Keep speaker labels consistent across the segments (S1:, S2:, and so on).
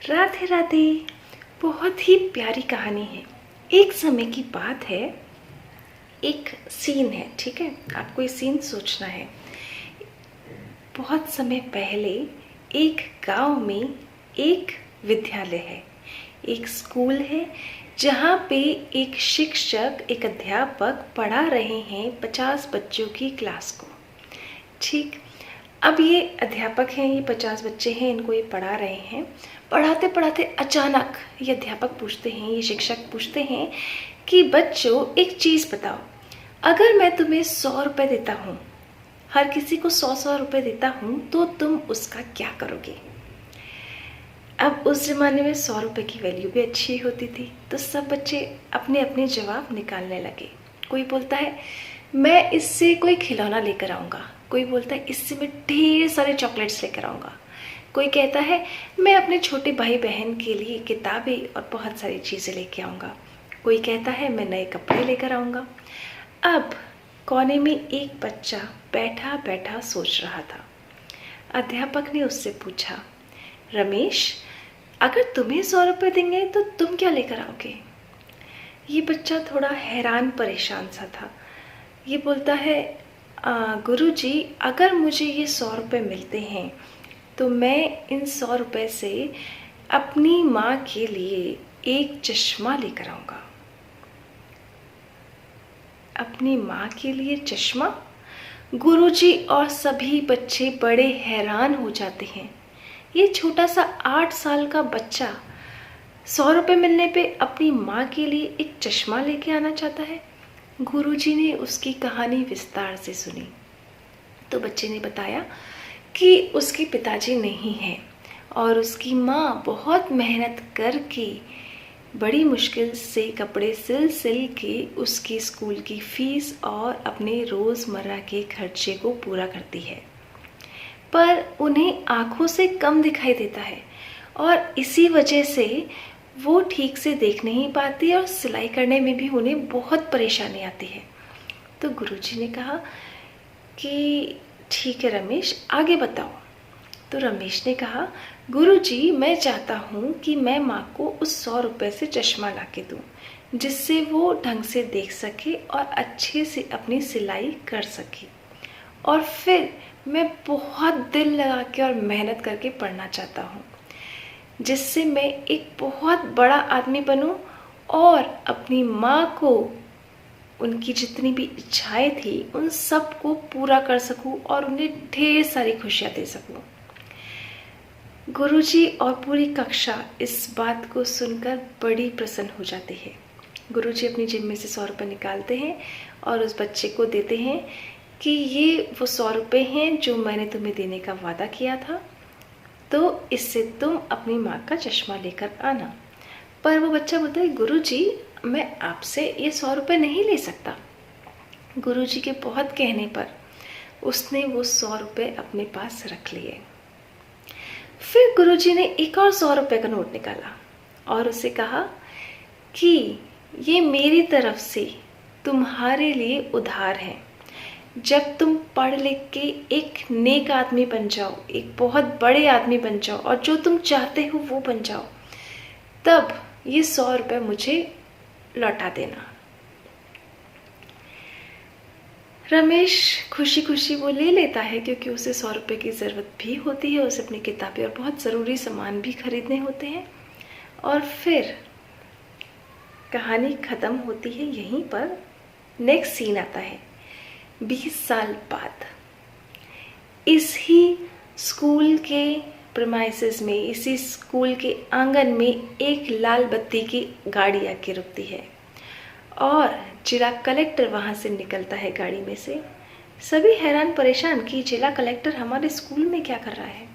S1: राधे राधे। बहुत ही प्यारी कहानी है। एक समय की बात है, एक सीन है, ठीक है। आपको ये सीन सोचना है। बहुत समय पहले एक गांव में एक विद्यालय है, एक स्कूल है, जहाँ पे एक शिक्षक, एक अध्यापक पढ़ा रहे हैं 50 बच्चों की क्लास को। ठीक, अब ये अध्यापक हैं, ये 50 बच्चे हैं, इनको ये पढ़ा रहे हैं। पढ़ाते पढ़ाते अचानक ये अध्यापक पूछते हैं, ये शिक्षक पूछते हैं कि बच्चों एक चीज़ बताओ, अगर मैं तुम्हें 100 रुपये देता हूँ, हर किसी को 100-100 रुपये देता हूँ, तो तुम उसका क्या करोगे। अब उस ज़माने में 100 रुपये की वैल्यू भी अच्छी होती थी, तो सब बच्चे अपने अपने जवाब निकालने लगे। कोई बोलता है मैं इससे कोई खिलौना लेकर आऊँगा, कोई बोलता है इससे मैं ढेर सारे चॉकलेट्स लेकर आऊँगा, कोई कहता है मैं अपने छोटे भाई बहन के लिए किताबें और बहुत सारी चीज़ें लेके आऊँगा, कोई कहता है मैं नए कपड़े लेकर आऊँगा। अब कोने में एक बच्चा बैठा बैठा सोच रहा था। अध्यापक ने उससे पूछा, रमेश, अगर तुम्हें 100 रुपये देंगे तो तुम क्या लेकर आओगे। ये बच्चा थोड़ा हैरान परेशान सा था। ये बोलता है गुरुजी, अगर मुझे ये 100 रुपये मिलते हैं तो मैं इन 100 रुपये से अपनी माँ के लिए एक चश्मा लेकर आऊँगा। अपनी माँ के लिए चश्मा? गुरुजी और सभी बच्चे बड़े हैरान हो जाते हैं। ये छोटा सा 8 साल का बच्चा 100 रुपये मिलने पे अपनी माँ के लिए एक चश्मा लेके आना चाहता है। गुरुजी ने उसकी कहानी विस्तार से सुनी तो बच्चे ने बताया कि उसके पिताजी नहीं हैं और उसकी माँ बहुत मेहनत करके बड़ी मुश्किल से कपड़े सिल के उसकी स्कूल की फीस और अपने रोज़मर्रा के खर्चे को पूरा करती है, पर उन्हें आँखों से कम दिखाई देता है और इसी वजह से वो ठीक से देख नहीं पाती और सिलाई करने में भी उन्हें बहुत परेशानी आती है। तो गुरुजी ने कहा कि ठीक है रमेश, आगे बताओ। तो रमेश ने कहा, गुरुजी, मैं चाहता हूँ कि मैं माँ को उस 100 रुपये से चश्मा ला के दूँ, जिससे वो ढंग से देख सके और अच्छे से अपनी सिलाई कर सके, और फिर मैं बहुत दिल लगा के और मेहनत करके पढ़ना चाहता हूँ, जिससे मैं एक बहुत बड़ा आदमी बनूँ और अपनी माँ को उनकी जितनी भी इच्छाएं थी उन सब को पूरा कर सकूं और उन्हें ढेर सारी खुशियाँ दे सकूं। गुरुजी और पूरी कक्षा इस बात को सुनकर बड़ी प्रसन्न हो जाती है। गुरुजी अपनी जेब में से 100 रुपये निकालते हैं और उस बच्चे को देते हैं कि ये वो 100 रुपये हैं जो मैंने तुम्हें देने का वादा किया था, तो इससे तुम अपनी माँ का चश्मा लेकर आना। पर वो बच्चा बोलता है, गुरुजी, मैं आपसे ये 100 रुपये नहीं ले सकता। गुरुजी के बहुत कहने पर उसने वो 100 रुपये अपने पास रख लिए। फिर गुरुजी ने एक और 100 रुपये का नोट निकाला और उसे कहा कि ये मेरी तरफ से तुम्हारे लिए उधार है। जब तुम पढ़ लिख के एक नेक आदमी बन जाओ, एक बहुत बड़े आदमी बन जाओ और जो तुम चाहते हो वो बन जाओ, तब ये 100 रुपये मुझे लौटा देना। रमेश खुशी खुशी वो ले लेता है, क्योंकि उसे 100 रुपये की ज़रूरत भी होती है, उसे अपनी किताबें और बहुत ज़रूरी सामान भी खरीदने होते हैं। और फिर कहानी ख़त्म होती है यहीं पर। नेक्स्ट सीन आता है 20 साल बाद। इसी स्कूल के प्रीमाइसेस में, इसी स्कूल के आंगन में एक लाल बत्ती की गाड़ी आके रुकती है और जिला कलेक्टर वहाँ से निकलता है गाड़ी में से। सभी हैरान परेशान कि जिला कलेक्टर हमारे स्कूल में क्या कर रहा है।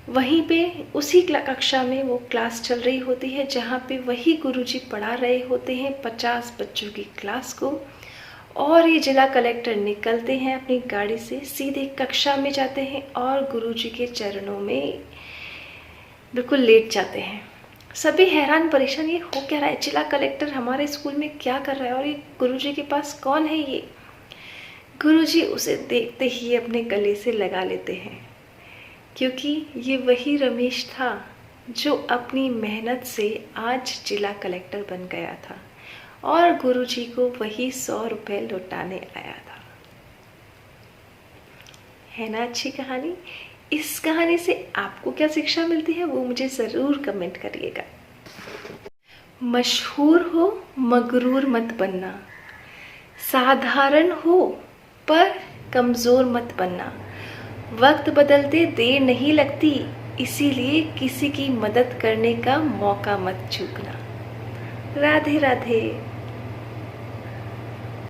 S1: वहीं पे उसी कक्षा में वो क्लास चल रही होती है जहाँ पे वही गुरुजी पढ़ा रहे होते हैं 50 बच्चों की क्लास को, और ये जिला कलेक्टर निकलते हैं अपनी गाड़ी से, सीधे कक्षा में जाते हैं और गुरुजी के चरणों में बिल्कुल लेट जाते हैं। सभी हैरान परेशान, ये हो क्या रहा है, जिला कलेक्टर हमारे स्कूल में क्या कर रहा है और ये गुरुजी के पास कौन है। ये गुरुजी उसे देखते ही अपने गले से लगा लेते हैं, क्योंकि ये वही रमेश था जो अपनी मेहनत से आज जिला कलेक्टर बन गया था और गुरुजी को वही 100 रुपये लौटाने आया था। है ना अच्छी कहानी? इस कहानी से आपको क्या शिक्षा मिलती है वो मुझे ज़रूर कमेंट करिएगा। मशहूर हो मगरूर मत बनना, साधारण हो पर कमज़ोर मत बनना, वक्त बदलते देर नहीं लगती, इसीलिए किसी की मदद करने का मौका मत चूकना। राधे राधे।